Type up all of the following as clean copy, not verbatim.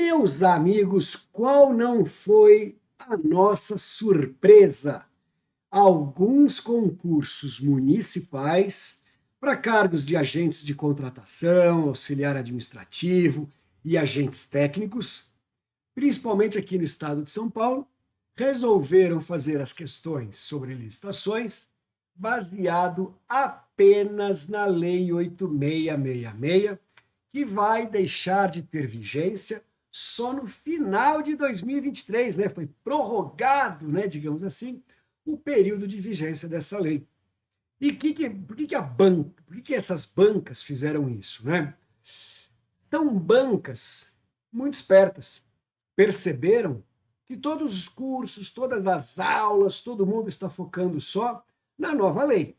Meus amigos, qual não foi a nossa surpresa? Alguns concursos municipais para cargos de agentes de contratação, auxiliar administrativo e agentes técnicos, principalmente aqui no estado de São Paulo, resolveram fazer as questões sobre licitações baseado apenas na Lei 8666, que vai deixar de ter vigência só no final de 2023, né? Foi prorrogado, né, digamos assim, o período de vigência dessa lei. E por que essas bancas fizeram isso, né? São bancas muito espertas. Perceberam que todos os cursos, todas as aulas, todo mundo está focando só na nova lei,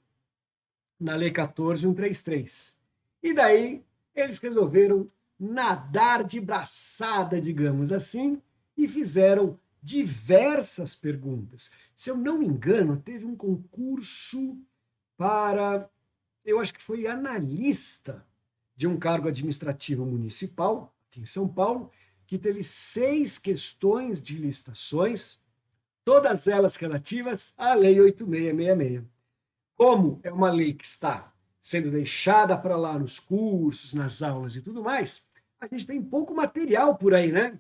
na Lei 14.133. E daí eles resolveram nadar de braçada, digamos assim, e fizeram diversas perguntas. Se eu não me engano, teve um concurso para, eu acho que foi analista de um cargo administrativo municipal, aqui em São Paulo, que teve 6 questões de licitações, todas elas relativas à Lei 8666. Como é uma lei que está sendo deixada para lá nos cursos, nas aulas e tudo mais, a gente tem pouco material por aí, né?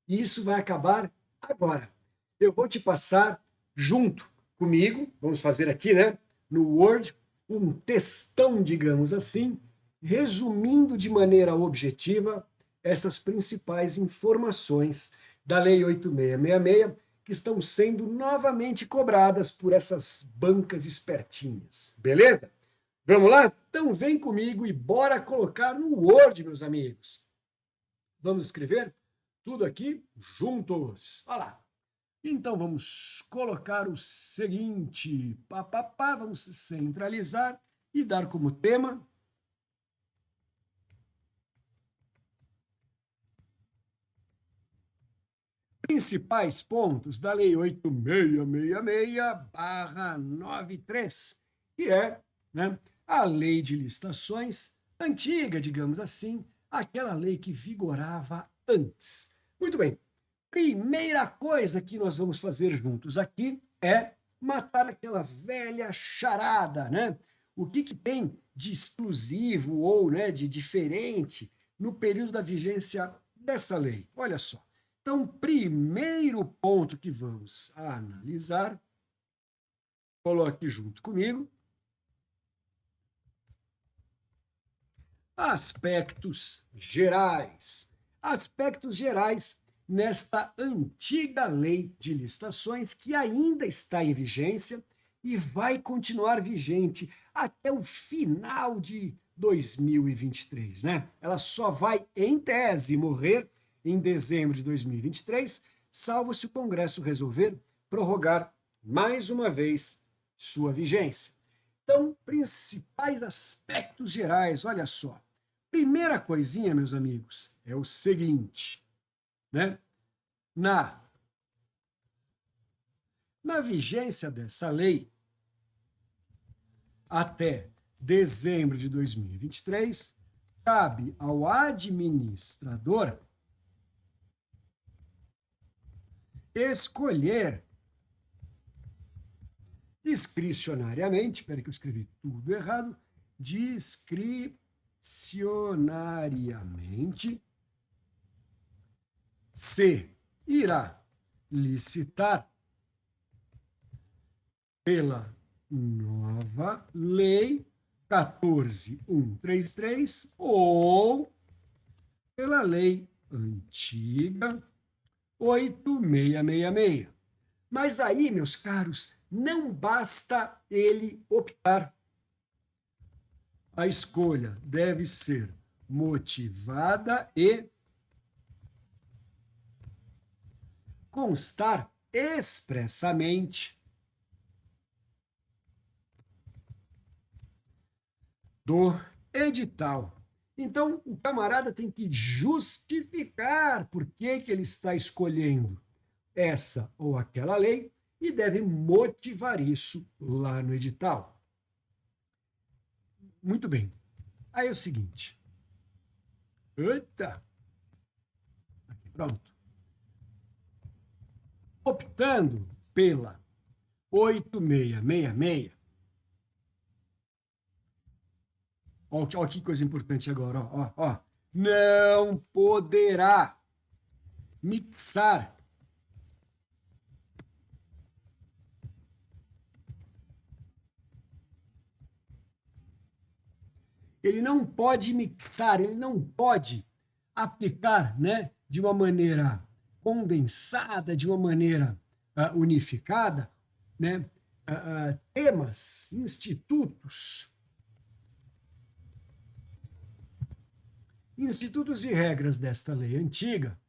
E isso vai acabar agora. Eu vou te passar junto comigo, vamos fazer aqui, né, no Word, um textão, digamos assim, resumindo de maneira objetiva essas principais informações da Lei 8666, que estão sendo novamente cobradas por essas bancas espertinhas. Beleza? Vamos lá? Então vem comigo e bora colocar no Word, meus amigos. Vamos escrever tudo aqui juntos. Olha lá. Então vamos colocar o seguinte, vamos centralizar e dar como tema principais pontos da Lei 8666/93, que é, né, a lei de licitações antiga, digamos assim, aquela lei que vigorava antes. Muito bem. Primeira coisa que nós vamos fazer juntos aqui é matar aquela velha charada, né? O que tem de exclusivo ou, né, de diferente no período da vigência dessa lei? Olha só. Então, primeiro ponto que vamos analisar, coloque junto comigo, aspectos gerais. Aspectos gerais nesta antiga lei de licitações que ainda está em vigência e vai continuar vigente até o final de 2023, né? Ela só vai, em tese, morrer em dezembro de 2023, salvo se o Congresso resolver prorrogar mais uma vez sua vigência. Então, principais aspectos gerais, olha só. Primeira coisinha, meus amigos, é o seguinte, né? Na vigência dessa lei, até dezembro de 2023, cabe ao administrador escolher discricionariamente, espera que eu escrevi tudo errado, discricionariamente, se irá licitar pela nova lei 14.133 ou pela lei antiga 8666. Mas aí, meus caros, não basta ele optar. A escolha deve ser motivada e constar expressamente do edital. Então, o camarada tem que justificar por que ele está escolhendo essa ou aquela lei e deve motivar isso lá no edital. Muito bem. Aí é o seguinte. Eita! Aqui Pronto. Optando pela 8666. Olha que coisa importante agora, ó. Não poderá mixar ele não pode mixar, ele não pode aplicar, né, de uma maneira condensada, de uma maneira unificada, né, temas, institutos e regras desta lei antiga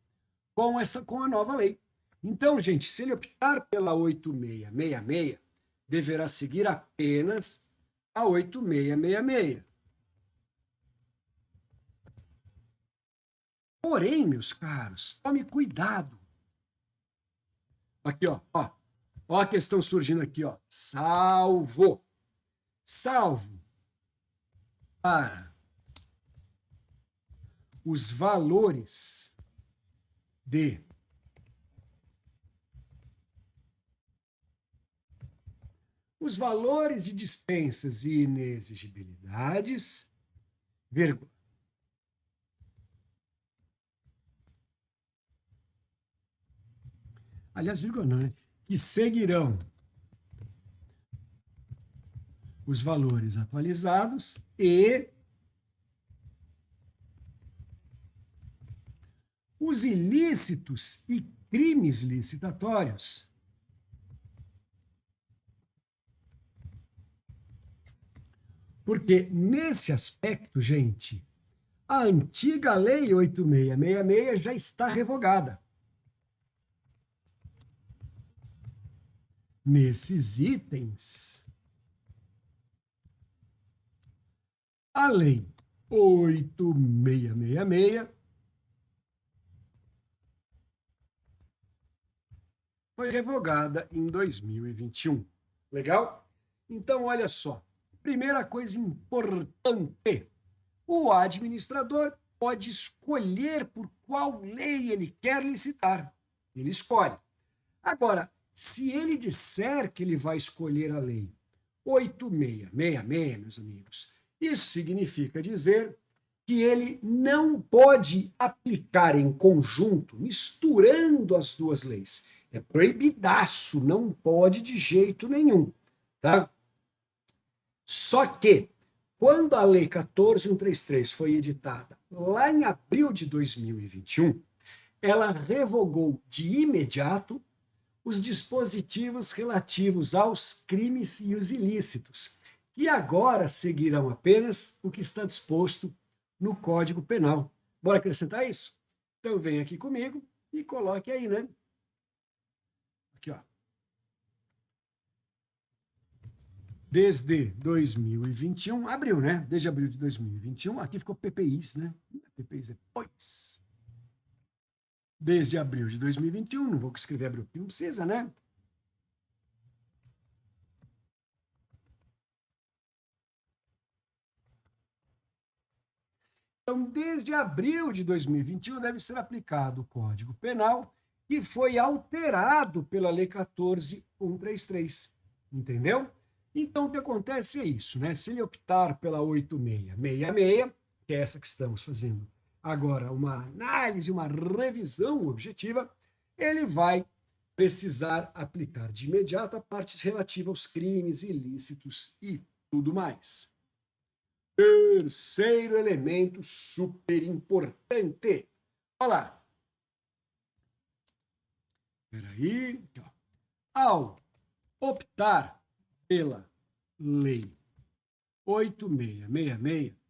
com a nova lei. Então, gente, se ele optar pela 8666, deverá seguir apenas a 8666. Porém, meus caros, tome cuidado. Aqui, ó a questão surgindo aqui, ó. Salvo para os valores de dispensas e inexigibilidades, vírgula. Aliás, vírgula não, né? Que seguirão os valores atualizados e os ilícitos e crimes licitatórios porque nesse aspecto, gente, a antiga lei 8666 já está revogada. Nesses itens, a lei 8666 foi revogada em 2021. Legal? Então, olha só. Primeira coisa importante: o administrador pode escolher por qual lei ele quer licitar. Ele escolhe. Agora, se ele disser que ele vai escolher a lei 8666, meus amigos, isso significa dizer que ele não pode aplicar em conjunto, misturando as duas leis. É proibidaço, não pode de jeito nenhum, tá? Só que, quando a Lei 14.133 foi editada lá em abril de 2021, ela revogou de imediato os dispositivos relativos aos crimes e os ilícitos, que agora seguirão apenas o que está disposto no Código Penal. Bora acrescentar isso? Então vem aqui comigo e coloque aí, né? Aqui, ó. Desde 2021, abril, né? Desde abril de 2021, aqui ficou PPIs, né? PPIs depois. Desde abril de 2021, não vou escrever abril, porque não precisa, né? Então, desde abril de 2021, deve ser aplicado o Código Penal, que foi alterado pela Lei 14.133. Entendeu? Então, o que acontece é isso, né? Se ele optar pela 8666, que é essa que estamos fazendo agora, uma análise, uma revisão objetiva, ele vai precisar aplicar de imediato a parte relativa aos crimes ilícitos e tudo mais. Terceiro elemento super importante. Olha lá. Espera aí. Ao optar pela Lei 8666,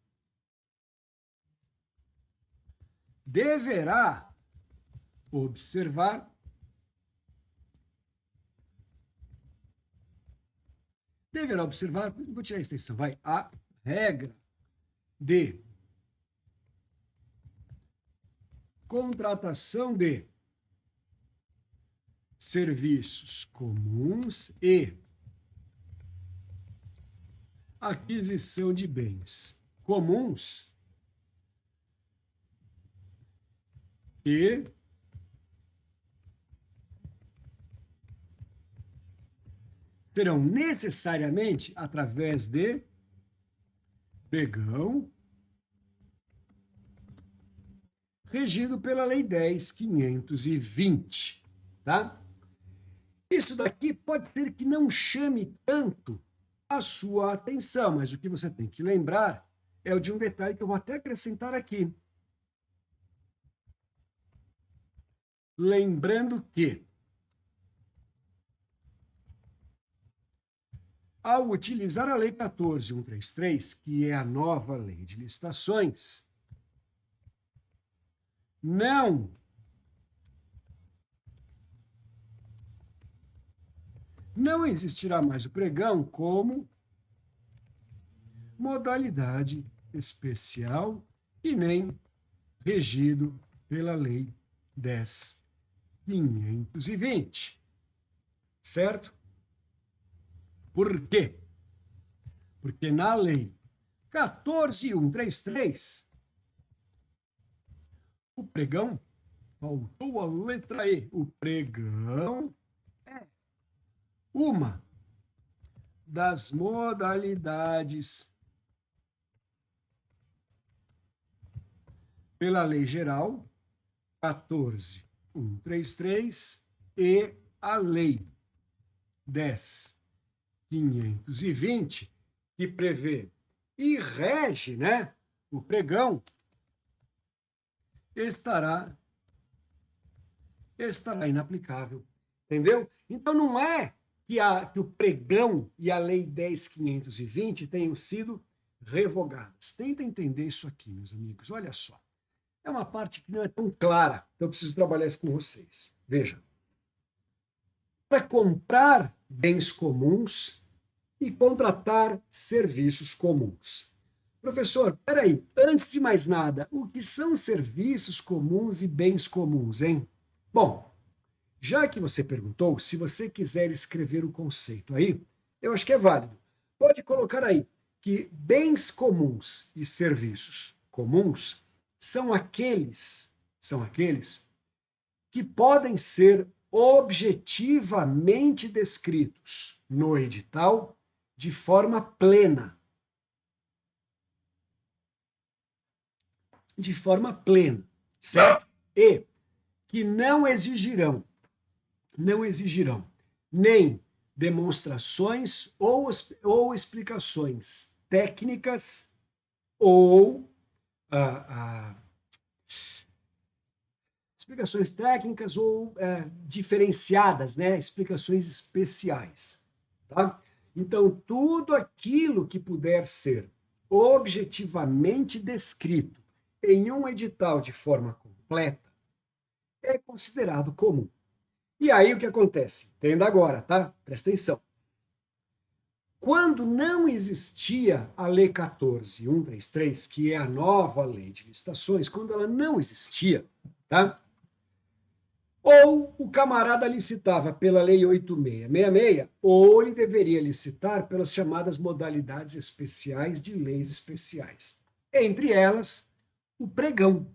deverá observar vou tirar a extensão, vai, a regra de contratação de serviços comuns e aquisição de bens comuns e serão necessariamente através de pregão regido pela Lei 10.520, tá? Isso daqui pode ser que não chame tanto a sua atenção, mas o que você tem que lembrar é o de um detalhe que eu vou até acrescentar aqui. Lembrando que, ao utilizar a Lei 14.133, que é a nova lei de licitações, não existirá mais o pregão como modalidade especial e nem regido pela Lei 10.520, certo? Por quê? Porque na Lei 14.133, o pregão, faltou a letra E, o pregão é uma das modalidades pela Lei Geral 14.133 e a Lei 10.520, que prevê e rege, né, o pregão, estará inaplicável. Entendeu? Então não é que o pregão e a Lei 10.520 tenham sido revogadas. Tenta entender isso aqui, meus amigos. Olha só. É uma parte que não é tão clara, então eu preciso trabalhar isso com vocês. Veja. Para comprar bens comuns e contratar serviços comuns. Professor, peraí, antes de mais nada, o que são serviços comuns e bens comuns, hein? Bom, já que você perguntou, se você quiser escrever o conceito aí, eu acho que é válido. Pode colocar aí que bens comuns e serviços comuns são aqueles que podem ser objetivamente descritos no edital de forma plena. De forma plena, certo? E que não exigirão nem demonstrações ou explicações técnicas ou explicações técnicas ou diferenciadas, né? Explicações especiais. Tá? Então, tudo aquilo que puder ser objetivamente descrito em um edital de forma completa é considerado comum. E aí o que acontece? Entenda agora, tá? Presta atenção. Quando não existia a Lei 14.133, que é a nova lei de licitações, quando ela não existia, tá? Ou o camarada licitava pela Lei 8.666, ou ele deveria licitar pelas chamadas modalidades especiais de leis especiais. Entre elas, o pregão.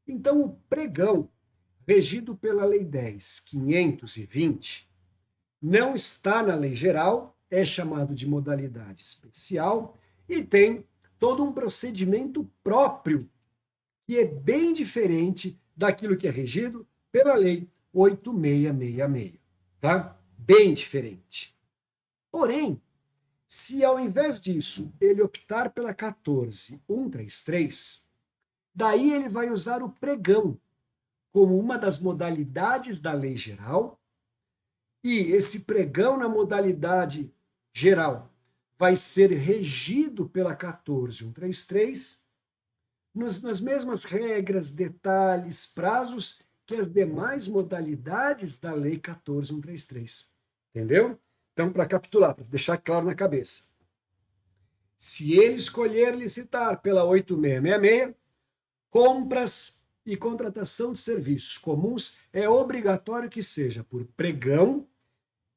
Então, o pregão, regido pela Lei 10.520, não está na lei geral, é chamado de modalidade especial e tem todo um procedimento próprio, que é bem diferente daquilo que é regido pela Lei 8.666, tá? Bem diferente. Porém, se ao invés disso ele optar pela 14.133, daí ele vai usar o pregão como uma das modalidades da lei geral, e esse pregão na modalidade geral vai ser regido pela 14.133, nas mesmas regras, detalhes, prazos que as demais modalidades da Lei 14.133. Entendeu? Então, para capitular, para deixar claro na cabeça. Se ele escolher licitar pela 8.666, compras e contratação de serviços comuns, é obrigatório que seja por pregão,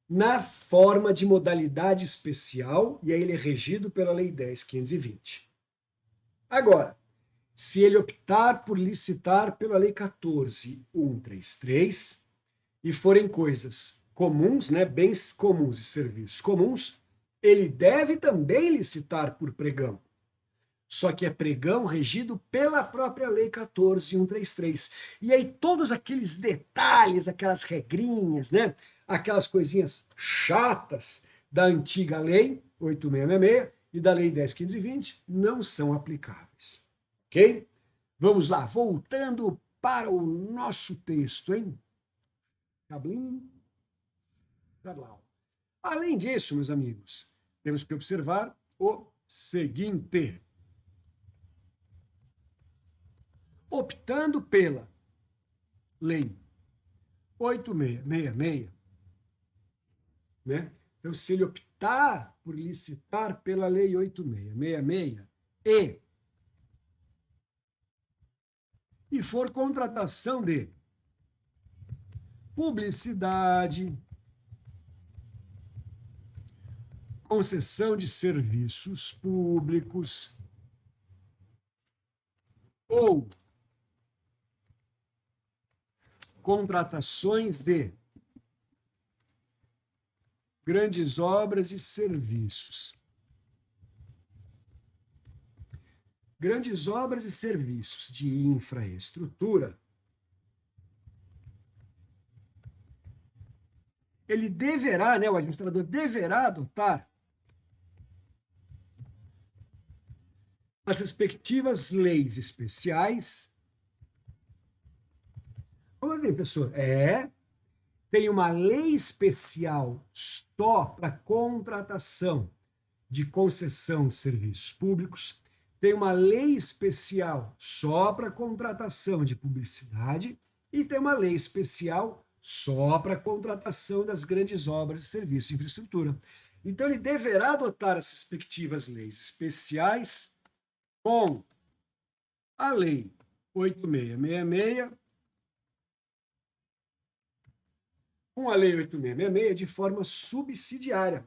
na forma de modalidade especial, e aí ele é regido pela Lei 10.520. Agora, se ele optar por licitar pela Lei 14.133 e forem coisas comuns, né, bens comuns e serviços comuns, ele deve também licitar por pregão. Só que é pregão regido pela própria Lei 14.133. E aí todos aqueles detalhes, aquelas regrinhas, né, aquelas coisinhas chatas da antiga Lei 8.666 e da Lei 10.520 não são aplicáveis. Ok? Vamos lá, voltando para o nosso texto, hein? Cablim, cablau. Além disso, meus amigos, temos que observar o seguinte. Optando pela Lei 8.666, né? Então, se ele optar por licitar pela Lei 8.666 e for contratação de publicidade, concessão de serviços públicos ou contratações de grandes obras e serviços. Grandes obras e serviços de infraestrutura, ele deverá, né, o administrador deverá adotar as respectivas leis especiais. Como assim, professor? Tem uma lei especial só para contratação de concessão de serviços públicos, tem uma lei especial só para contratação de publicidade e tem uma lei especial só para contratação das grandes obras e serviços de infraestrutura. Então, ele deverá adotar as respectivas leis especiais com a Lei 8.666, com a Lei 8.666 de forma subsidiária.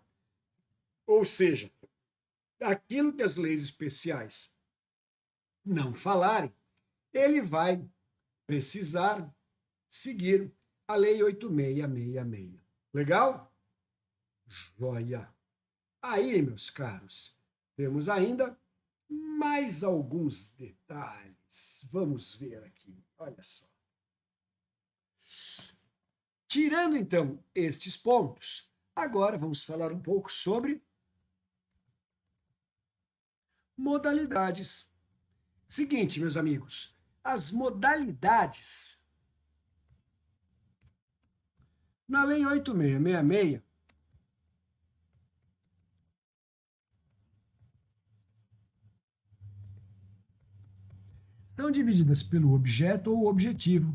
Ou seja, aquilo que as leis especiais não falarem, ele vai precisar seguir a Lei 8.666. Legal? Joia! Aí, meus caros, temos ainda mais alguns detalhes. Vamos ver aqui. Olha só. Tirando, então, estes pontos, agora vamos falar um pouco sobre modalidades. Seguinte, meus amigos, as modalidades na Lei 8.666 estão divididas pelo objeto ou objetivo.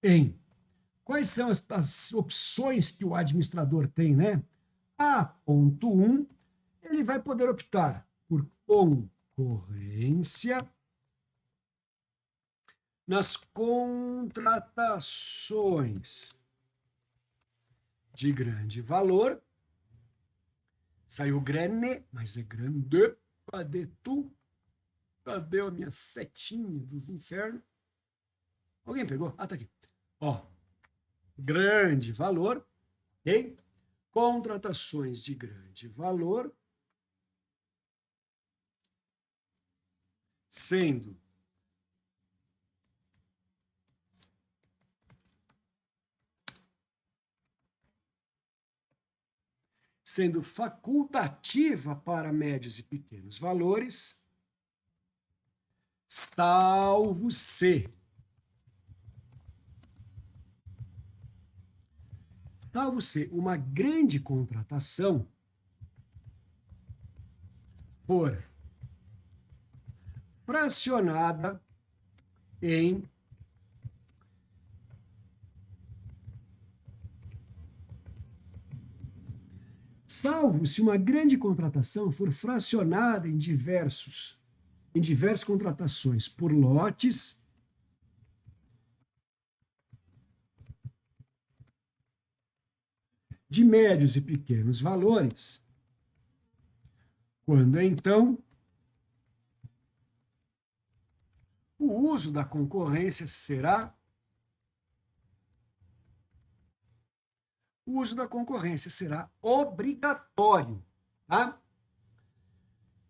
Em quais são as opções que o administrador tem, né? A ponto 1, ele vai poder optar por concorrência nas contratações de grande valor. Saiu grande, mas é grande. Cadê tu? Cadê a minha setinha dos infernos? Alguém pegou? Ah, tá aqui. Ó, grande valor, ok? Contratações de grande valor, sendo facultativa para médios e pequenos valores, salvo se uma grande contratação for fracionada em diversas contratações por lotes de médios e pequenos valores, quando então O uso da concorrência será obrigatório, tá?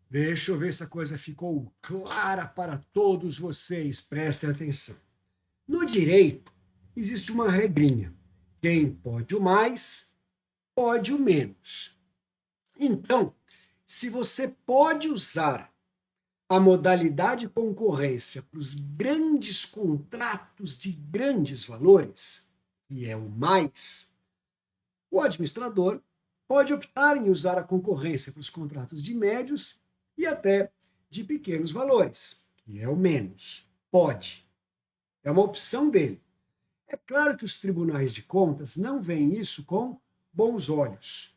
Deixa eu ver se a coisa ficou clara para todos vocês. Prestem atenção. No direito, existe uma regrinha. Quem pode o mais, pode o menos. Então, se você pode usar a modalidade concorrência para os grandes contratos de grandes valores, que é o mais, o administrador pode optar em usar a concorrência para os contratos de médios e até de pequenos valores, que é o menos. Pode. É uma opção dele. É claro que os tribunais de contas não veem isso com bons olhos,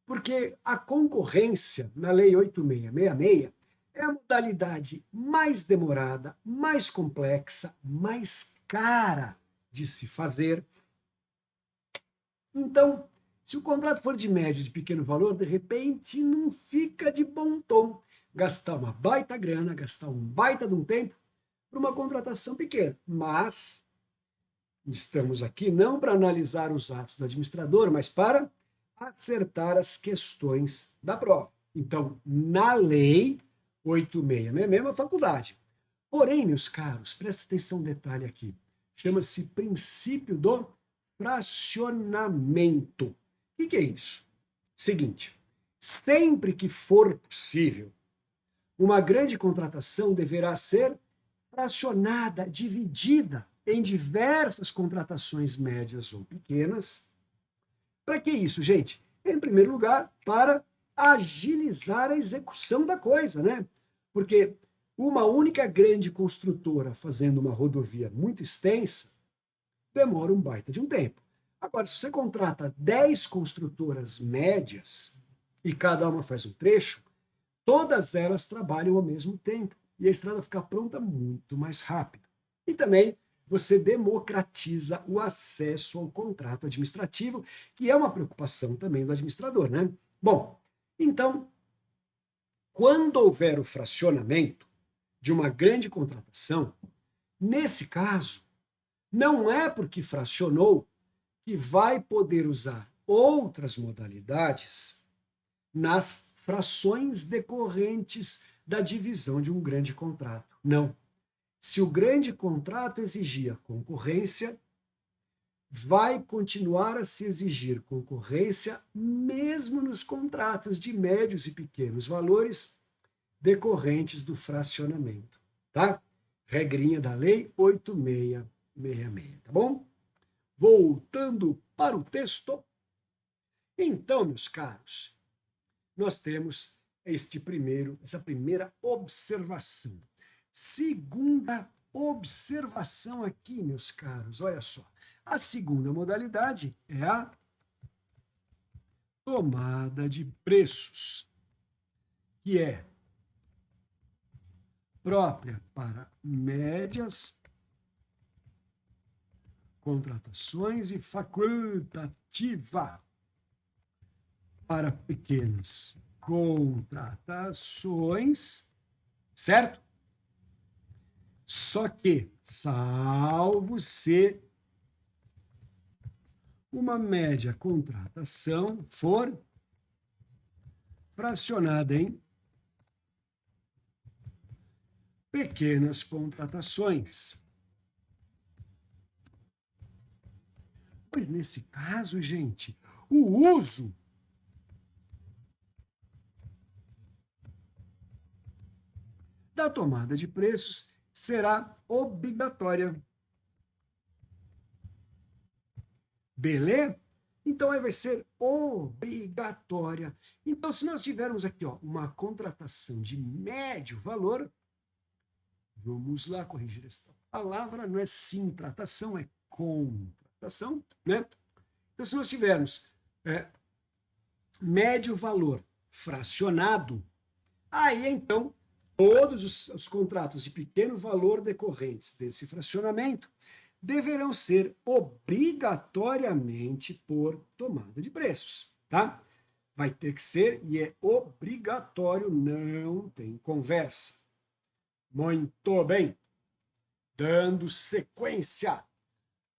porque a concorrência, na Lei 8666, é a modalidade mais demorada, mais complexa, mais cara de se fazer. Então, se o contrato for de médio de pequeno valor, de repente não fica de bom tom gastar uma baita grana, gastar um baita de um tempo para uma contratação pequena. Mas estamos aqui não para analisar os atos do administrador, mas para acertar as questões da prova. Então, na lei 8666 é uma faculdade. Porém, meus caros, presta atenção um detalhe aqui. Chama-se princípio do fracionamento. O que é isso? Seguinte, sempre que for possível, uma grande contratação deverá ser fracionada, dividida em diversas contratações médias ou pequenas. Para que isso, gente? Em primeiro lugar, para agilizar a execução da coisa, né? Porque uma única grande construtora fazendo uma rodovia muito extensa demora um baita de um tempo. Agora, se você contrata 10 construtoras médias e cada uma faz um trecho, todas elas trabalham ao mesmo tempo e a estrada fica pronta muito mais rápido. E também você democratiza o acesso ao contrato administrativo, que é uma preocupação também do administrador, né? Bom, então, quando houver o fracionamento de uma grande contratação, nesse caso, não é porque fracionou que vai poder usar outras modalidades nas frações decorrentes da divisão de um grande contrato. Não. Se o grande contrato exigia concorrência, vai continuar a se exigir concorrência mesmo nos contratos de médios e pequenos valores decorrentes do fracionamento, tá? Regrinha da Lei 8666, tá bom? Voltando para o texto. Então, meus caros, nós temos essa primeira observação. Segunda observação aqui, meus caros, olha só. A segunda modalidade é a tomada de preços, que é própria para médias contratações e facultativa para pequenas contratações, certo? Só que, salvo se uma média contratação for fracionada em pequenas contratações. Pois nesse caso, gente, o uso da tomada de preços será obrigatória. Beleza? Então, aí vai ser obrigatória. Então, se nós tivermos aqui uma contratação de médio valor, vamos lá corrigir esta palavra, não é simtratação, é contratação, né? Então, se nós tivermos médio valor fracionado, aí então todos os contratos de pequeno valor decorrentes desse fracionamento deverão ser obrigatoriamente por tomada de preços, tá? Vai ter que ser e é obrigatório, não tem conversa. Muito bem. Dando sequência.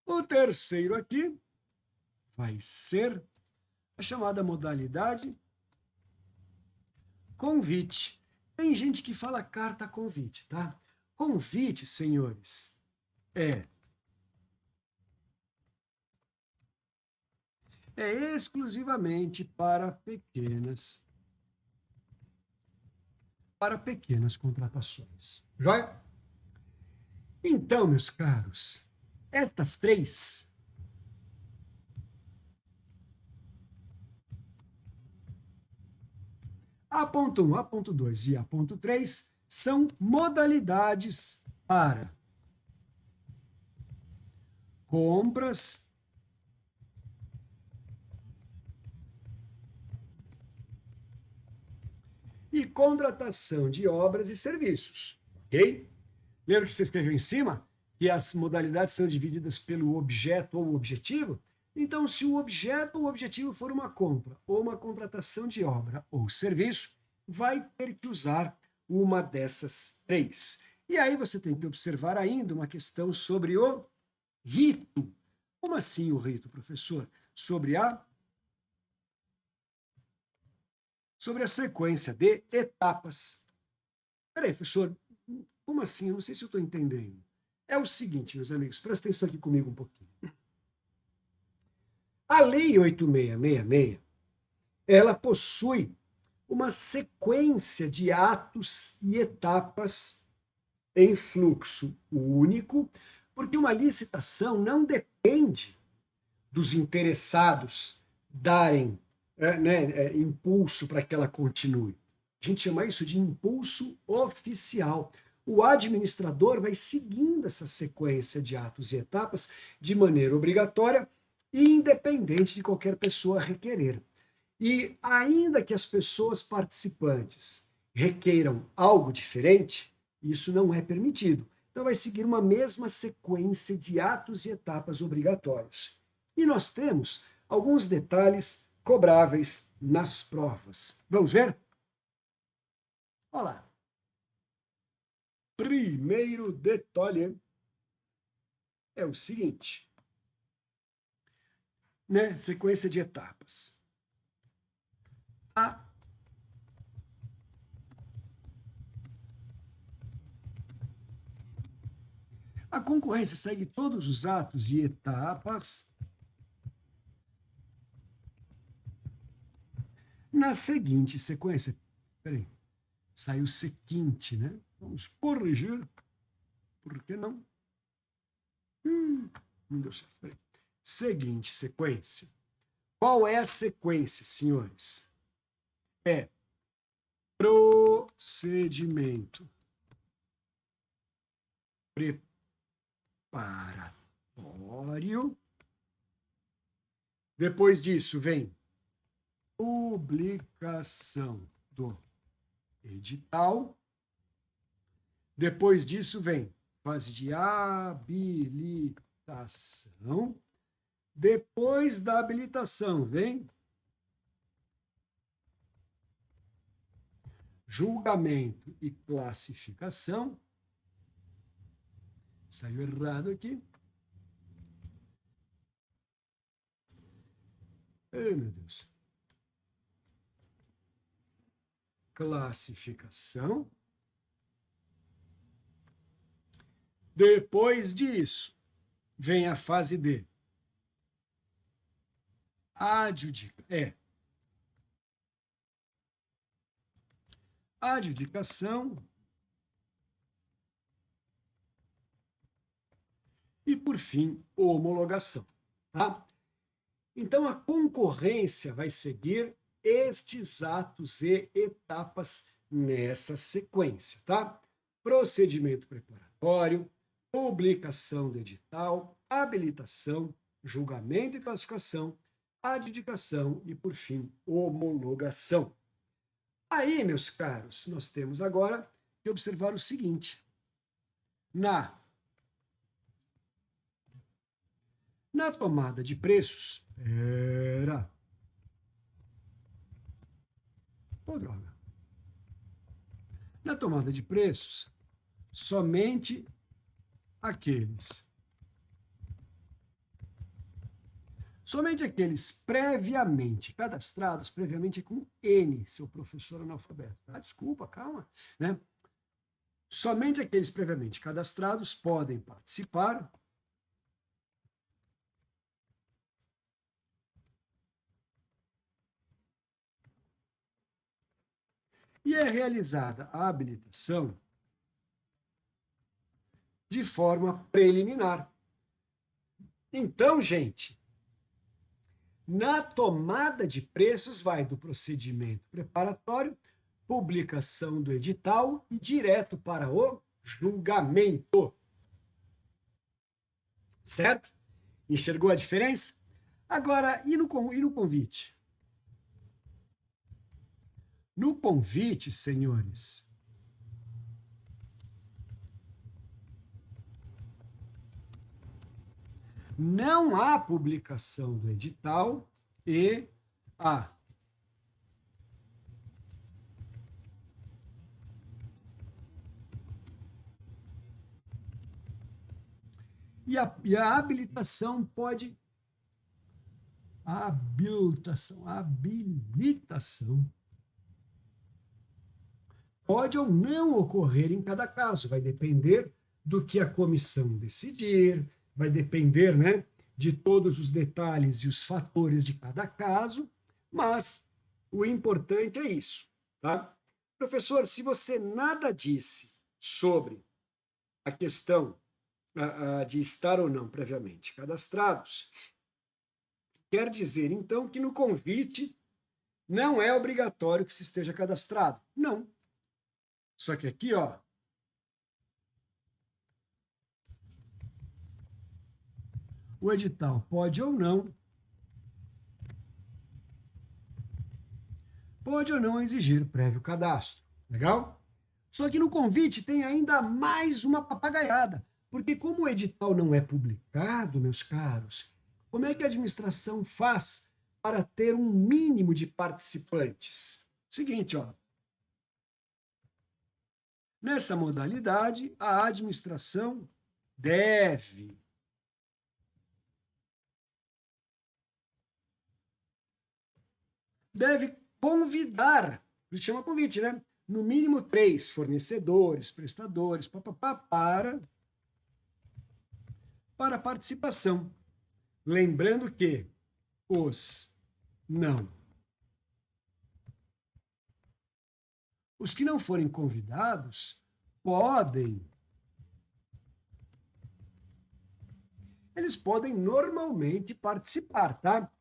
O terceiro aqui vai ser a chamada modalidade convite. Tem gente que fala carta convite, tá? Convite, senhores, é exclusivamente para pequenas contratações. Joia? Então, meus caros, estas três A.1, A.2 e A.3 são modalidades para compras e contratação de obras e serviços, ok? Lembra que você escreveu em cima que as modalidades são divididas pelo objeto ou objetivo? Então, se o objeto ou objetivo for uma compra ou uma contratação de obra ou serviço, vai ter que usar uma dessas três. E aí você tem que observar ainda uma questão sobre o rito. Como assim o rito, professor? Sobre a sequência de etapas. Peraí, professor, como assim? Eu não sei se eu estou entendendo. É o seguinte, meus amigos, presta atenção aqui comigo um pouquinho. A Lei 8666, ela possui uma sequência de atos e etapas em fluxo único, porque uma licitação não depende dos interessados darem impulso para que ela continue. A gente chama isso de impulso oficial. O administrador vai seguindo essa sequência de atos e etapas de maneira obrigatória e independente de qualquer pessoa requerer. E ainda que as pessoas participantes requeiram algo diferente, isso não é permitido. Então, vai seguir uma mesma sequência de atos e etapas obrigatórios. E nós temos alguns detalhes cobráveis nas provas. Vamos ver? Olha lá. Primeiro detalhe é o seguinte, né? Sequência de etapas. A concorrência segue todos os atos e etapas na seguinte sequência. Peraí, saiu seguinte, né? Vamos corrigir. Por que não? Não deu certo. Peraí. Seguinte sequência. Qual é a sequência, senhores? É procedimento preparatório. Depois disso vem publicação do edital. Depois disso vem fase de habilitação. Depois da habilitação vem julgamento e classificação. Saiu errado aqui. Ai, meu Deus. Classificação. Depois disso, vem a fase de adjudicação e, por fim, homologação. Tá? Então, a concorrência vai seguir estes atos e etapas nessa sequência, tá? Procedimento preparatório, publicação do edital, habilitação, julgamento e classificação, adjudicação e, por fim, homologação. Aí, meus caros, nós temos agora que observar o seguinte: na tomada de preços, droga. Na tomada de preços, somente aqueles. Somente aqueles previamente cadastrados, previamente é com N, seu professor analfabeto. Tá? Desculpa, calma. Né? Somente aqueles previamente cadastrados podem participar e é realizada a habilitação de forma preliminar. Então, gente, na tomada de preços vai do procedimento preparatório, publicação do edital e direto para o julgamento. Certo? Enxergou a diferença? Agora, e no convite? No convite, senhores, não há publicação do edital e a a habilitação pode habilitação pode ou não ocorrer em cada caso, vai depender do que a comissão decidir, vai depender, né, de todos os detalhes e os fatores de cada caso, mas o importante é isso, tá? Professor, se você nada disse sobre a questão de estar ou não previamente cadastrados, quer dizer, então, que no convite não é obrigatório que se esteja cadastrado. Não. Só que aqui, ó, o edital pode ou não exigir prévio cadastro. Legal? Só que no convite tem ainda mais uma papagaiada, porque como o edital não é publicado, meus caros, como é que a administração faz para ter um mínimo de participantes? Seguinte, ó. Nessa modalidade, a administração deve convidar, isso chama convite, né? No mínimo 3 fornecedores, prestadores, para participação. Lembrando que os não. Os que não forem convidados eles podem normalmente participar, tá?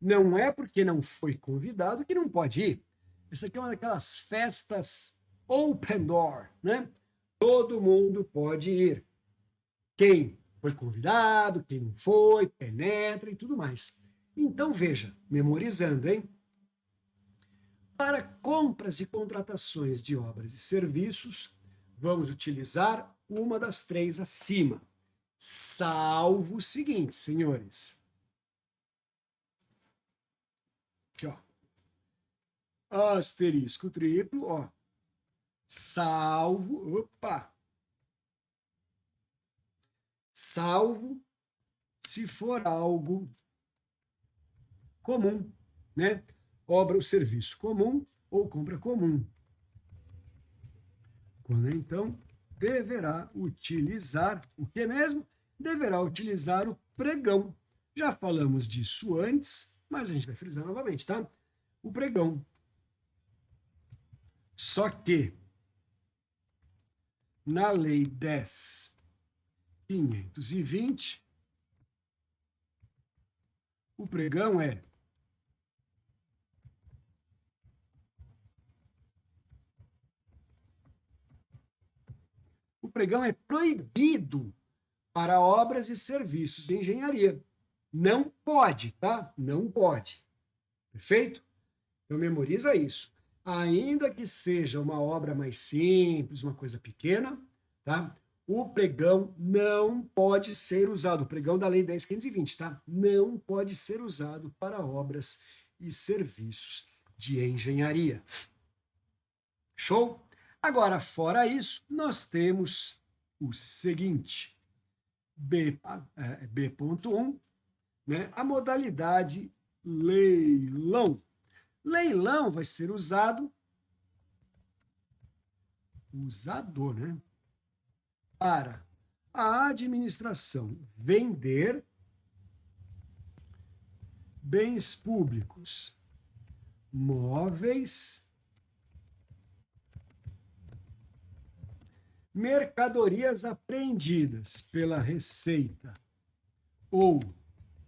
Não é porque não foi convidado que não pode ir. Isso aqui é uma daquelas festas open door, né? Todo mundo pode ir. Quem foi convidado, quem não foi, penetra e tudo mais. Então veja, memorizando, hein? Para compras e contratações de obras e serviços, vamos utilizar uma das 3 acima, salvo o seguinte, senhores. Aqui, ó. Asterisco triplo, ó. Salvo se for algo comum, né? Obra ou serviço comum ou compra comum. Quando então deverá utilizar o que mesmo? Deverá utilizar o pregão. Já falamos disso antes, mas a gente vai frisar novamente, tá? O pregão. Só que na Lei 10.520, o pregão é proibido para obras e serviços de engenharia. Não pode, tá? Não pode. Perfeito? Então memoriza isso. Ainda que seja uma obra mais simples, uma coisa pequena, tá? O pregão não pode ser usado, o pregão da Lei 10.520, tá? Não pode ser usado para obras e serviços de engenharia. Show? Agora, fora isso, nós temos o seguinte: B.1, né, a modalidade leilão. Leilão vai ser usador, né, para a administração vender bens públicos, móveis, mercadorias apreendidas pela Receita ou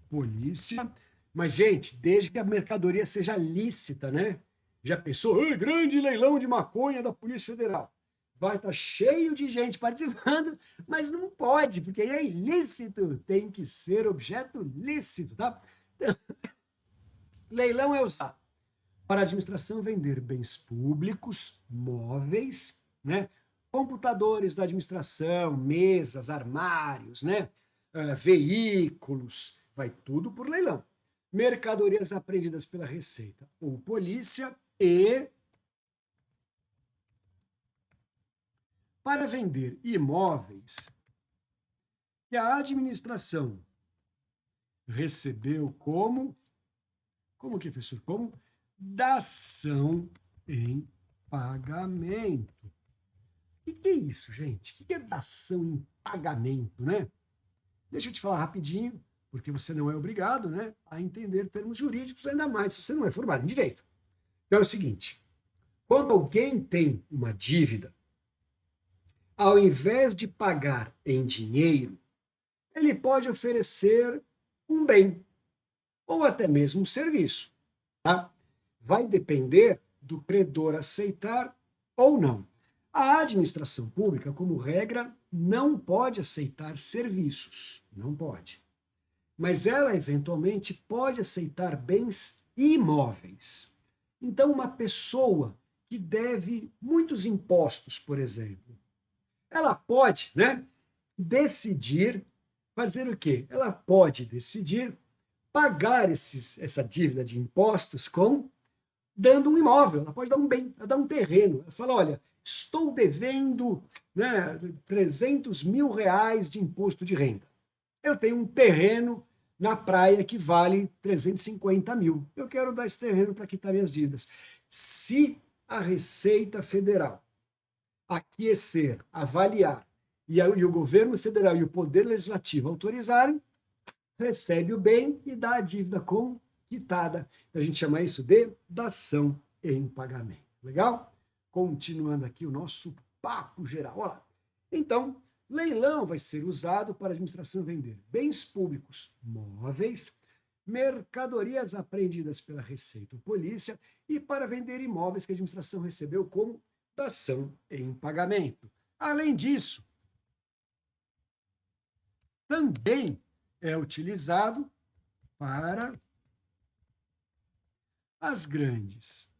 polícia. Mas, gente, desde que a mercadoria seja lícita, né? Já pensou? Grande leilão de maconha da Polícia Federal. Vai estar cheio de gente participando, mas não pode, porque é ilícito. Tem que ser objeto lícito, tá? Então, leilão é usado para a administração vender bens públicos, móveis, né? Computadores da administração, mesas, armários, né? Veículos, vai tudo por leilão. Mercadorias apreendidas pela Receita ou polícia e para vender imóveis que a administração recebeu como que, professor? Como dação em pagamento. O que é isso, gente? O que é dação em pagamento, né? Deixa eu te falar rapidinho, porque você não é obrigado, né, a entender termos jurídicos, ainda mais se você não é formado em direito. Então é o seguinte: quando alguém tem uma dívida, ao invés de pagar em dinheiro, ele pode oferecer um bem ou até mesmo um serviço, tá? Vai depender do credor aceitar ou não. A administração pública, como regra, não pode aceitar serviços, não pode. Mas ela, eventualmente, pode aceitar bens imóveis. Então, uma pessoa que deve muitos impostos, por exemplo, ela pode, né, decidir fazer o quê? Ela pode decidir pagar essa dívida de impostos com dando um imóvel, ela pode dar um bem, ela dá um terreno. Ela fala, olha, estou devendo, né, 300 mil reais de imposto de renda. Eu tenho um terreno na praia que vale 350 mil. Eu quero dar esse terreno para quitar minhas dívidas. Se a Receita Federal aquecer, avaliar, e o governo federal e o poder legislativo autorizarem, recebe o bem e dá a dívida como quitada. A gente chama isso de dação em pagamento. Legal? Continuando aqui o nosso papo geral. Olha lá. Então, leilão vai ser usado para a administração vender bens públicos móveis, mercadorias apreendidas pela Receita ou Polícia e para vender imóveis que a administração recebeu como dação em pagamento. Além disso, também é utilizado para as grandes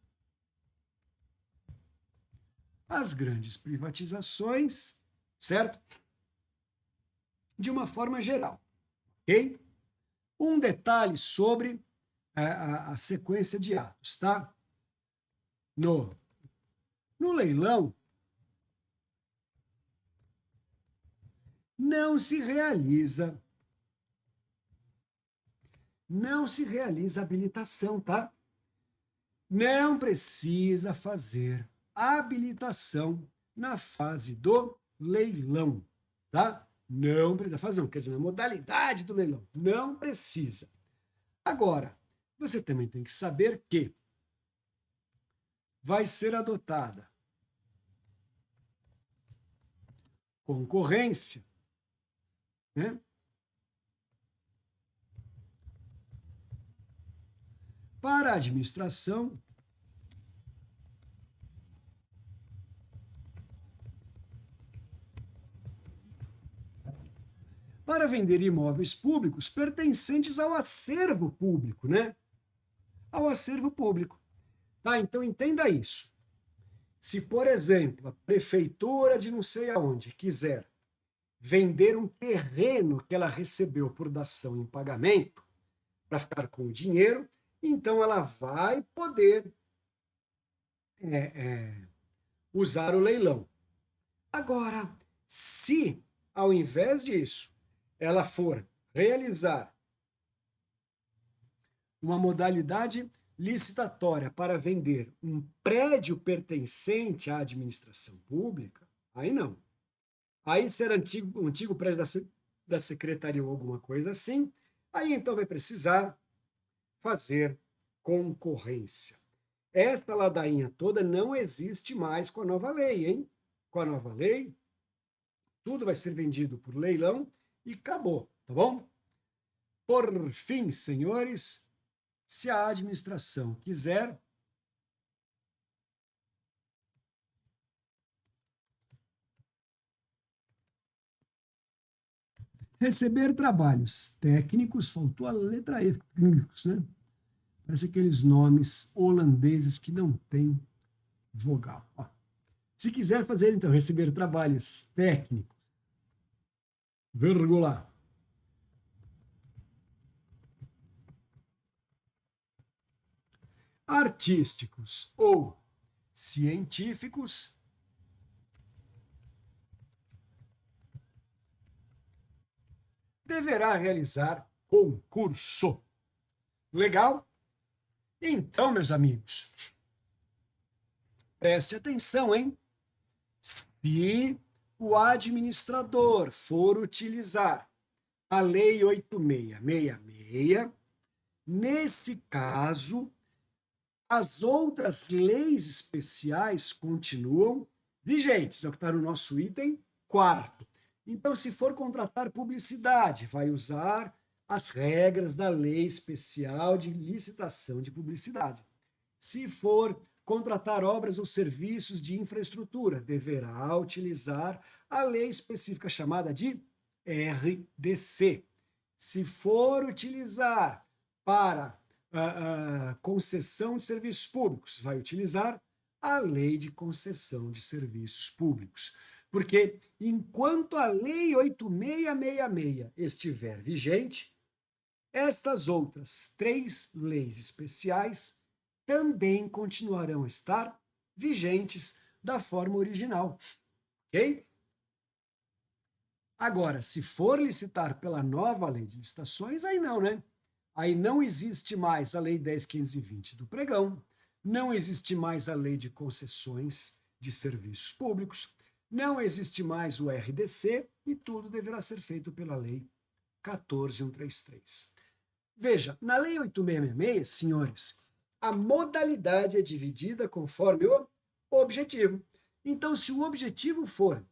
privatizações, certo? De uma forma geral, ok? Um detalhe sobre a sequência de atos, tá? No leilão, não se realiza habilitação, tá? Não precisa fazer habilitação na fase do leilão, tá? Não precisa fazer, não, quer dizer, na modalidade do leilão, não precisa. Agora, você também tem que saber que vai ser adotada concorrência, né? Para a administração para vender imóveis públicos pertencentes ao acervo público, né? Ao acervo público. Tá? Então entenda isso. Se, por exemplo, a prefeitura de não sei aonde quiser vender um terreno que ela recebeu por dação em pagamento para ficar com o dinheiro, então ela vai poder usar o leilão. Agora, se ao invés disso ela for realizar uma modalidade licitatória para vender um prédio pertencente à administração pública, aí não. Aí ser um antigo prédio da secretaria ou alguma coisa assim, aí então vai precisar fazer concorrência. Esta ladainha toda não existe mais com a nova lei, hein? Com a nova lei, tudo vai ser vendido por leilão e acabou, tá bom? Por fim, senhores, se a administração quiser receber trabalhos técnicos, faltou a letra E, técnicos, né? Parece aqueles nomes holandeses que não têm vogal. Ó. Se quiser fazer, então, receber trabalhos técnicos, vírgula, artísticos ou científicos, deverá realizar concurso. Legal? Então, meus amigos, preste atenção, hein? Se o administrador for utilizar a Lei 8666, nesse caso, as outras leis especiais continuam vigentes, é o que está no nosso item quarto. Então, se for contratar publicidade, vai usar as regras da Lei Especial de Licitação de Publicidade. Se for contratar obras ou serviços de infraestrutura, deverá utilizar a lei específica chamada de RDC. Se for utilizar para concessão de serviços públicos, vai utilizar a lei de concessão de serviços públicos. Porque enquanto a lei 8666 estiver vigente, estas outras três leis especiais também continuarão a estar vigentes da forma original. Ok? Agora, se for licitar pela nova lei de licitações, aí não, né? Aí não existe mais a lei 10.520 do pregão, não existe mais a lei de concessões de serviços públicos, não existe mais o RDC e tudo deverá ser feito pela lei 14.133. Veja, na lei 8666, senhores, a modalidade é dividida conforme o objetivo. Então, se o objetivo for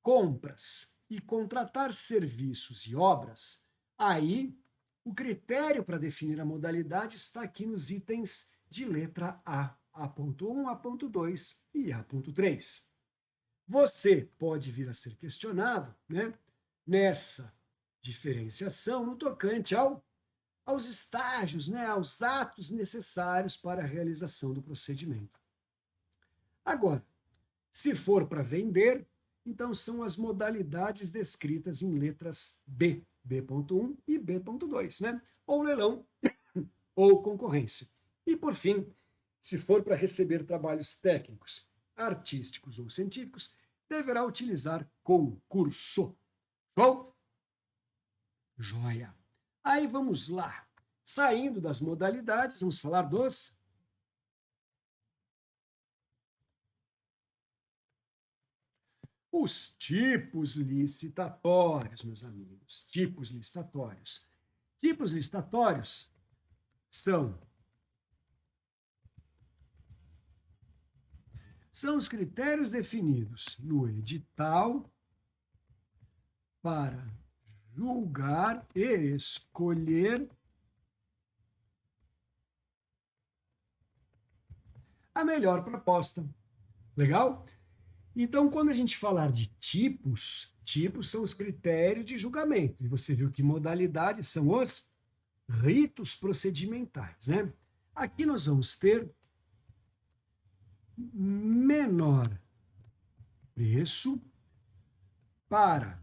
compras e contratar serviços e obras, aí o critério para definir a modalidade está aqui nos itens de letra A, A.1, A.2 e A.3. Você pode vir a ser questionado, né, nessa diferenciação no tocante aos estágios, né, aos atos necessários para a realização do procedimento. Agora, se for para vender, então são as modalidades descritas em letras B, B.1 e B.2, né? Ou leilão ou concorrência. E por fim, se for para receber trabalhos técnicos, artísticos ou científicos, deverá utilizar concurso. Bom? Joia. Aí vamos lá. Saindo das modalidades, vamos falar dos os tipos licitatórios, meus amigos. Tipos licitatórios. Tipos licitatórios são os critérios definidos no edital para julgar e escolher a melhor proposta. Legal? Então, quando a gente falar de tipos, tipos são os critérios de julgamento. E você viu que modalidades são os ritos procedimentais, né? Aqui nós vamos ter menor preço para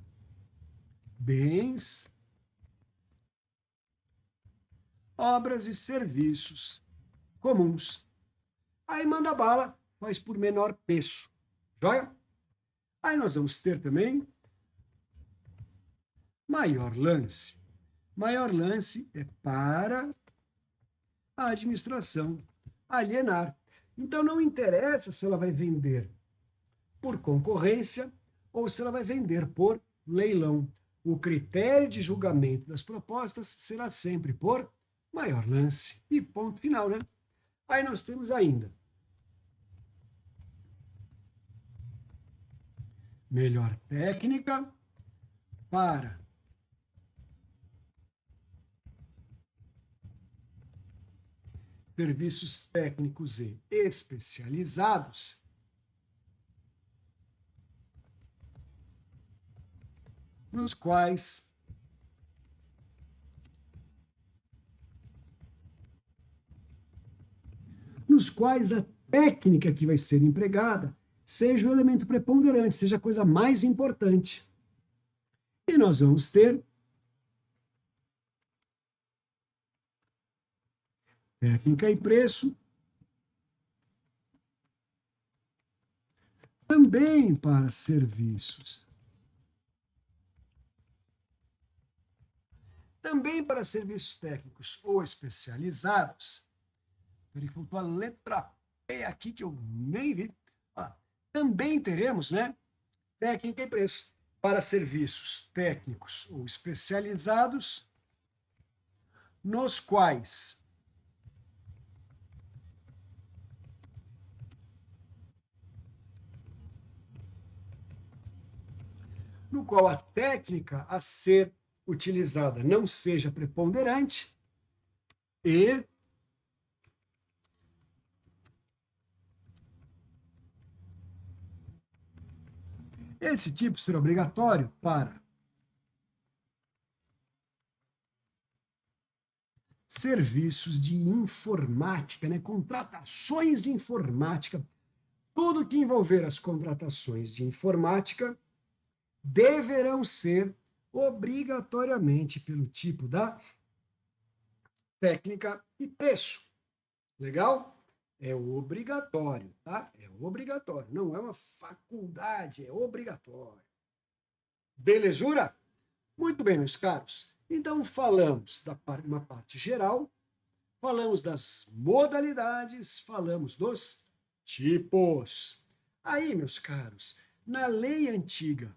bens, obras e serviços comuns. Aí manda bala, faz por menor preço. Joia? Aí nós vamos ter também maior lance. Maior lance é para a administração alienar. Então, não interessa se ela vai vender por concorrência ou se ela vai vender por leilão. O critério de julgamento das propostas será sempre por maior lance. E ponto final, né? Aí nós temos ainda melhor técnica para serviços técnicos e especializados, nos quais a técnica que vai ser empregada seja o elemento preponderante, seja a coisa mais importante. E nós vamos ter técnica e preço também para serviços. Também para serviços técnicos ou especializados. Peraí que faltou a letra P aqui que eu nem vi. Também teremos, né, técnica e preço para serviços técnicos ou especializados, nos quais no qual a técnica a ser utilizada não seja preponderante e esse tipo será obrigatório para serviços de informática, né? Contratações de informática. Tudo que envolver as contratações de informática deverão ser obrigatoriamente pelo tipo da técnica e preço. Legal? É obrigatório, tá? É obrigatório. Não é uma faculdade, é obrigatório. Belezura? Muito bem, meus caros. Então, falamos da uma parte geral, falamos das modalidades, falamos dos tipos. Aí, meus caros, na lei antiga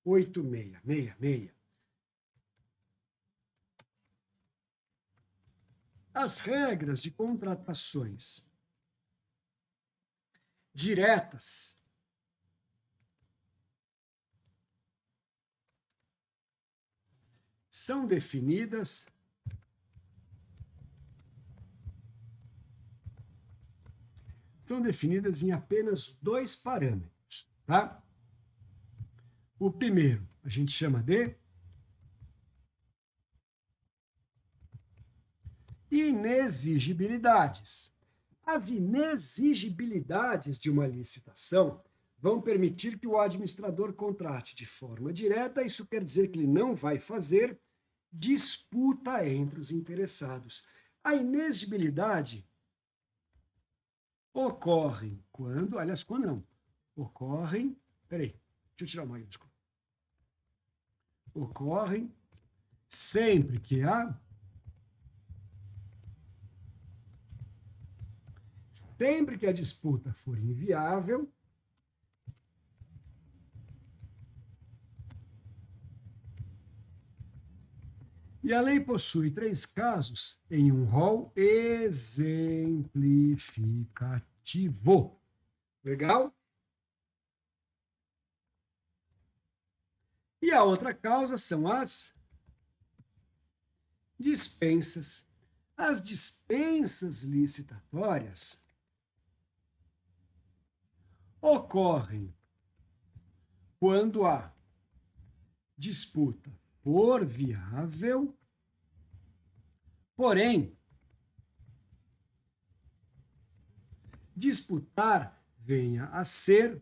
8666, as regras de contratações diretas são definidas em apenas dois parâmetros, tá? O primeiro a gente chama de inexigibilidades. As inexigibilidades de uma licitação vão permitir que o administrador contrate de forma direta, isso quer dizer que ele não vai fazer disputa entre os interessados. A inexigibilidade ocorre quando, aliás, quando não, ocorrem, peraí, deixa eu tirar uma aí, desculpa. Ocorrem sempre que há disputa for inviável, e a lei possui 3 casos em um rol exemplificativo. Legal? E a outra causa são as dispensas. As dispensas licitatórias ocorrem quando há disputa for viável, porém, disputar venha a ser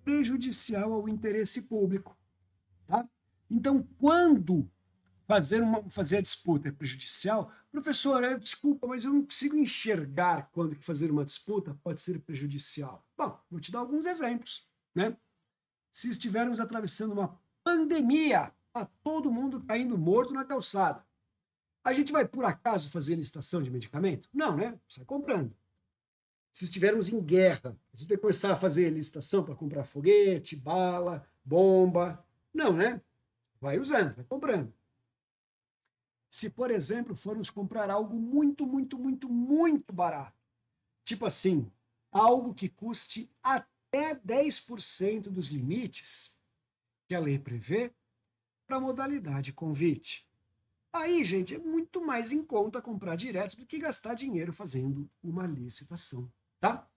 prejudicial ao interesse público. Tá? Então, quando fazer a disputa é prejudicial, professor, desculpa, mas eu não consigo enxergar quando que fazer uma disputa pode ser prejudicial. Bom, vou te dar alguns exemplos. né? Se estivermos atravessando uma pandemia, tá todo mundo caindo morto na calçada. A gente vai, por acaso, fazer licitação de medicamento? Não, né? Sai comprando. Se estivermos em guerra, a gente vai começar a fazer licitação para comprar foguete, bala, bomba? Não, né? Vai usando, vai comprando. Se, por exemplo, formos comprar algo muito, muito, muito, muito barato, tipo assim, algo que custe até 10% dos limites que a lei prevê para a modalidade convite. Aí, gente, é muito mais em conta comprar direto do que gastar dinheiro fazendo uma licitação, tá?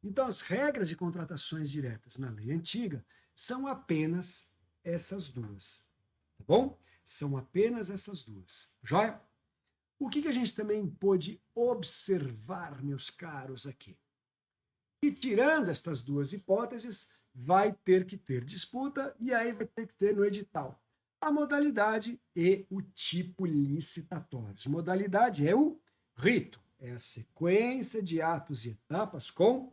Então, as regras de contratações diretas na lei antiga são apenas essas duas, tá bom? São apenas essas duas, joia? O que a gente também pôde observar, meus caros, aqui? E tirando estas duas hipóteses, vai ter que ter disputa e aí vai ter que ter no edital a modalidade e o tipo licitatórios. Modalidade é o rito, é a sequência de atos e etapas com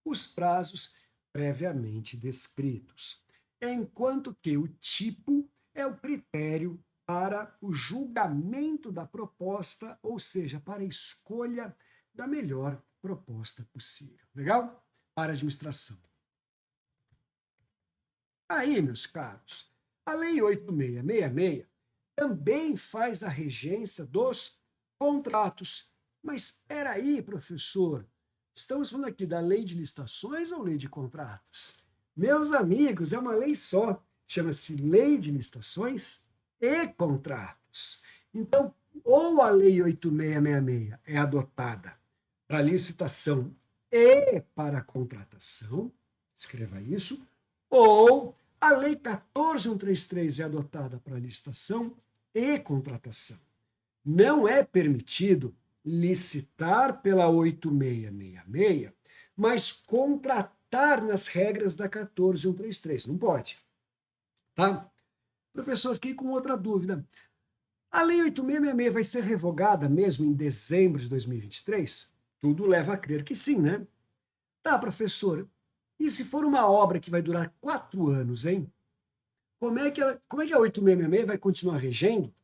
os prazos previamente descritos. Enquanto que o tipo é o critério para o julgamento da proposta, ou seja, para a escolha da melhor proposta possível. Legal? Para a administração. Aí, meus caros, a Lei 8666 também faz a regência dos contratos. Mas espera aí, professor, estamos falando aqui da lei de licitações ou lei de contratos? Meus amigos, é uma lei só. Chama-se Lei de Licitações e Contratos. Então, ou a Lei 8666 é adotada para licitação e para contratação, escreva isso, ou a Lei 14.133 é adotada para licitação e contratação. Não é permitido licitar pela 8666, mas contratar nas regras da 14.133. Não pode. Tá? Professor, fiquei com outra dúvida. A Lei 8666 vai ser revogada mesmo em dezembro de 2023? Tudo leva a crer que sim, né? Tá, professor. E se for uma obra que vai durar 4 anos, hein? Como é que a 8666 vai continuar regendo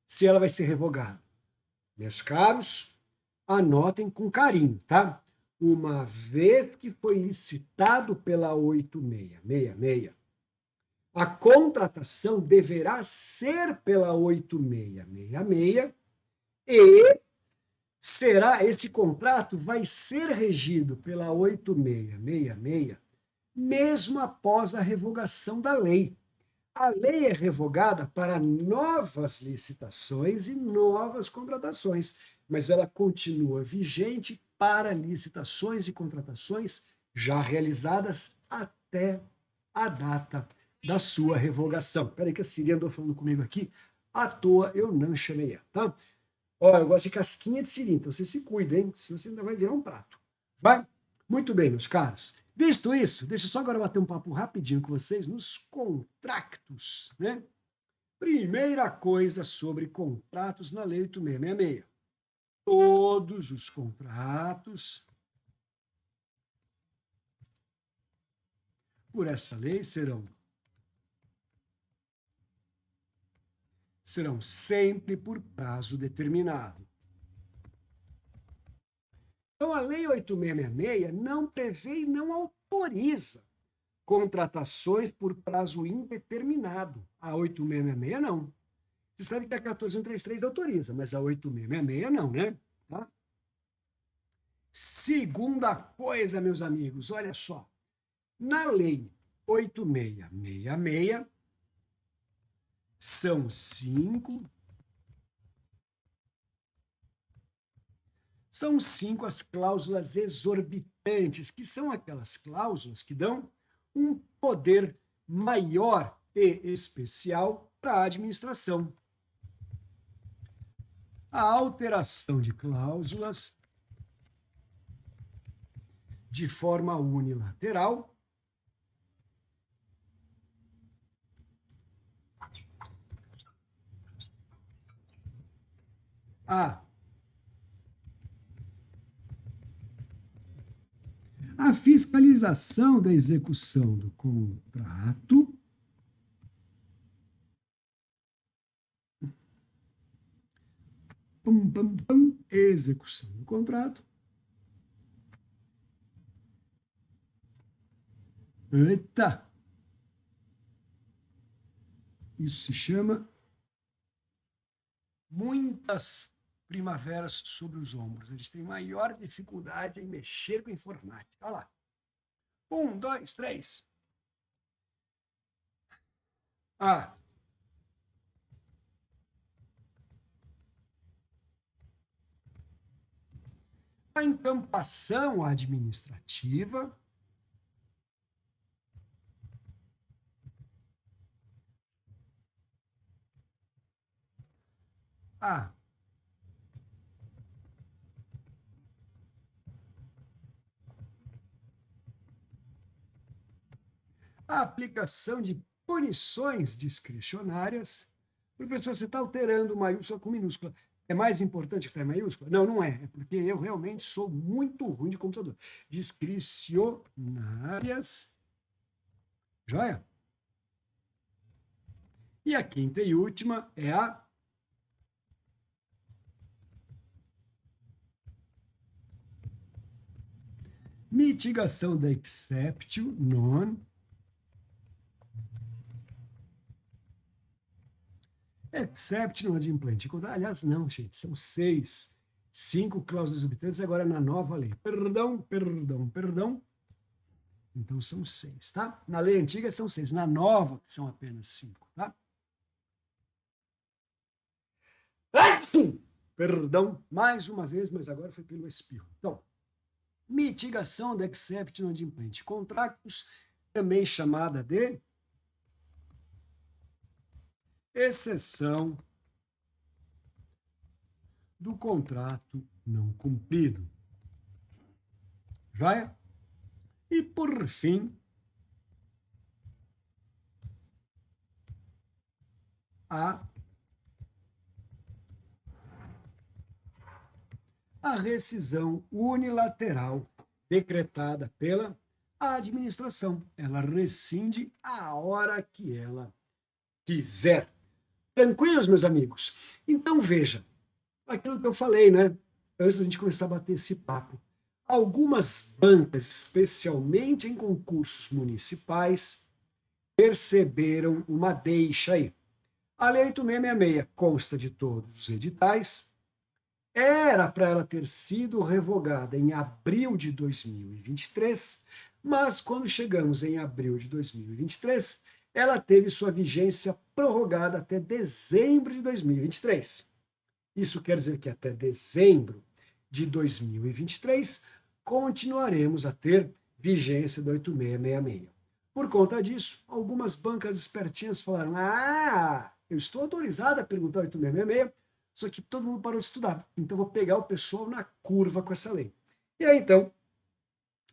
se ela vai ser revogada? Meus caros, anotem com carinho, tá? Uma vez que foi licitado pela 8666, a contratação deverá ser pela 8666 e esse contrato vai ser regido pela 8666 mesmo após a revogação da lei. A lei é revogada para novas licitações e novas contratações, mas ela continua vigente para licitações e contratações já realizadas até a data da sua revogação. Espera aí que a Siri andou falando comigo aqui, à toa eu não chamei ela, tá? Ó, eu gosto de casquinha de siri, então você se cuida, hein? Senão você ainda vai virar um prato. Vai? Muito bem, meus caros. Visto isso, deixa eu só agora bater um papo rapidinho com vocês nos contratos, né? Primeira coisa sobre contratos na Lei 8666. Todos os contratos por essa lei serão sempre por prazo determinado. Então, a Lei 8666 não prevê e não autoriza contratações por prazo indeterminado. A 8666 não. Você sabe que a 14.133 autoriza, mas a 8666 não, né? Tá? Segunda coisa, meus amigos, olha só. Na Lei 8666, são cinco as cláusulas exorbitantes, que são aquelas cláusulas que dão um poder maior e especial para a administração. A alteração de cláusulas de forma unilateral a A fiscalização da execução do contrato execução do contrato. Eita! Isso se chama muitas primaveras sobre os ombros. Eles têm maior dificuldade em mexer com informática. Olha lá. 1, 2, 3. A encampação administrativa a aplicação de punições discricionárias. Professor, você está alterando maiúscula com minúscula. É mais importante que está em maiúscula? Não, não é. É porque eu realmente sou muito ruim de computador. Discricionárias. Joia? E a quinta e última é a mitigação da exceptio non exceptio adimplente. Aliás, não, gente, são 6. 5 cláusulas exorbitantes agora na nova lei. Perdão. Então são 6, tá? Na lei antiga são 6, na nova são apenas 5, tá? Perdão, mais uma vez, mas agora foi pelo espirro. Então, mitigação da exceptio adimplente. Contratos, também chamada de exceção do contrato não cumprido. Joia? E, por fim, a rescisão unilateral decretada pela administração. Ela rescinde a hora que ela quiser. Tranquilos, meus amigos? Então, veja, aquilo que eu falei, né? Antes da gente começar a bater esse papo. Algumas bancas, especialmente em concursos municipais, perceberam uma deixa aí. A Lei 8666 consta de todos os editais. Era para ela ter sido revogada em abril de 2023, mas quando chegamos em abril de 2023, ela teve sua vigência prorrogada até dezembro de 2023. Isso quer dizer que até dezembro de 2023 continuaremos a ter vigência do 8666. Por conta disso, algumas bancas espertinhas falaram: eu estou autorizada a perguntar o 8666, só que todo mundo parou de estudar, então vou pegar o pessoal na curva com essa lei. E aí, então,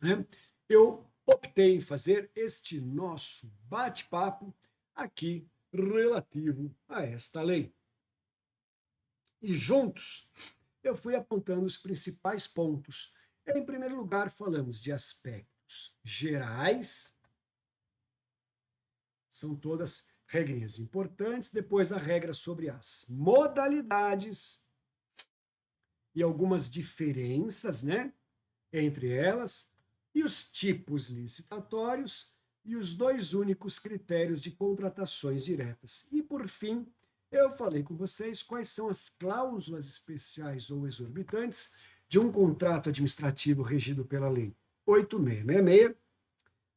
né, eu optei em fazer este nosso bate-papo aqui relativo a esta lei. E juntos, eu fui apontando os principais pontos. Em primeiro lugar, falamos de aspectos gerais, são todas regrinhas importantes. Depois, a regra sobre as modalidades e algumas diferenças, né, entre elas, e os tipos licitatórios e os 2 únicos critérios de contratações diretas. E, por fim, eu falei com vocês quais são as cláusulas especiais ou exorbitantes de um contrato administrativo regido pela Lei 8666.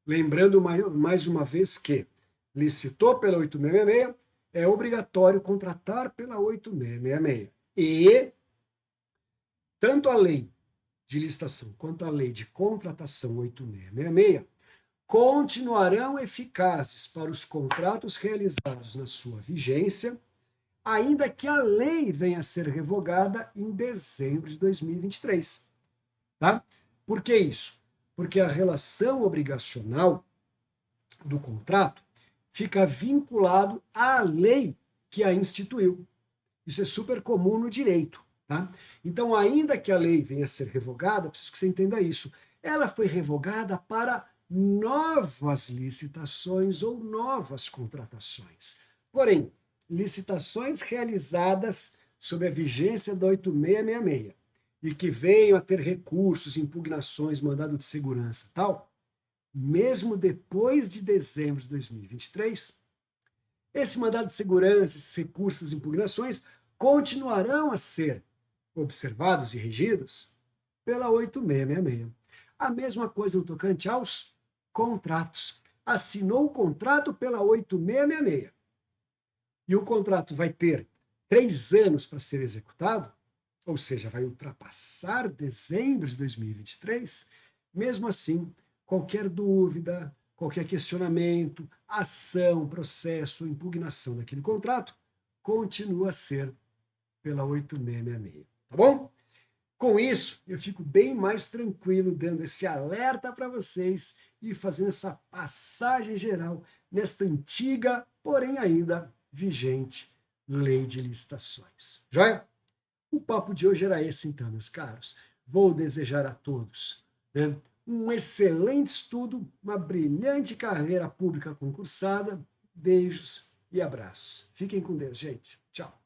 Lembrando mais uma vez que licitou pela 8666, é obrigatório contratar pela 8666. E tanto a lei de licitação quanto a lei de contratação 8666 continuarão eficazes para os contratos realizados na sua vigência, ainda que a lei venha a ser revogada em dezembro de 2023. Tá? Por que isso? Porque a relação obrigacional do contrato fica vinculado à lei que a instituiu. Isso é super comum no direito. Tá? Então, ainda que a lei venha a ser revogada, preciso que você entenda isso. ela foi revogada para novas licitações ou novas contratações. Porém, licitações realizadas sob a vigência da 8666 e que venham a ter recursos, impugnações, mandado de segurança, tal, mesmo depois de dezembro de 2023, esse mandado de segurança, esses recursos, impugnações, continuarão a ser observados e regidos pela 8666. A mesma coisa no tocante aos contratos. Assinou o contrato pela 8666 e o contrato vai ter 3 anos para ser executado, ou seja, vai ultrapassar dezembro de 2023, mesmo assim, qualquer dúvida, qualquer questionamento, ação, processo, impugnação daquele contrato, continua a ser pela 8666, tá bom? Com isso, eu fico bem mais tranquilo dando esse alerta para vocês e fazendo essa passagem geral nesta antiga, porém ainda vigente, lei de licitações. Joia? O papo de hoje era esse, então, meus caros. Vou desejar a todos, né, um excelente estudo, uma brilhante carreira pública concursada. Beijos e abraços. Fiquem com Deus, gente. Tchau.